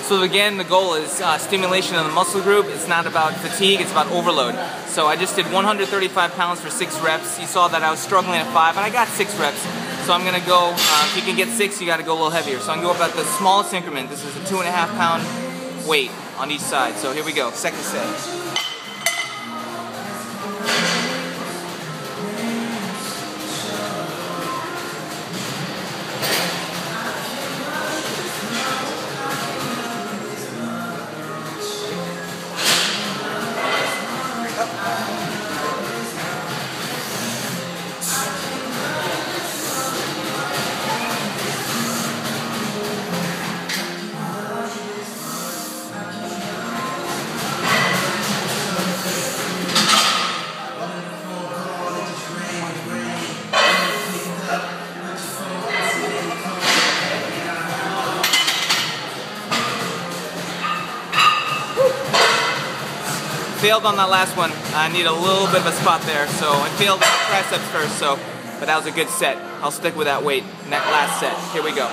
So again, the goal is stimulation of the muscle group. It's not about fatigue, it's about overload. So I just did 135 pounds for 6 reps. You saw that I was struggling at 5, and I got 6 reps. So I'm gonna go, if you can get 6, you gotta go a little heavier. So I'm gonna go up at the smallest increment. This is a 2.5 pound weight on each side. So here we go, second set. Failed on that last one. I need a little bit of a spot there, so I failed on the triceps first, but that was a good set. I'll stick with that weight in that last set. Here we go.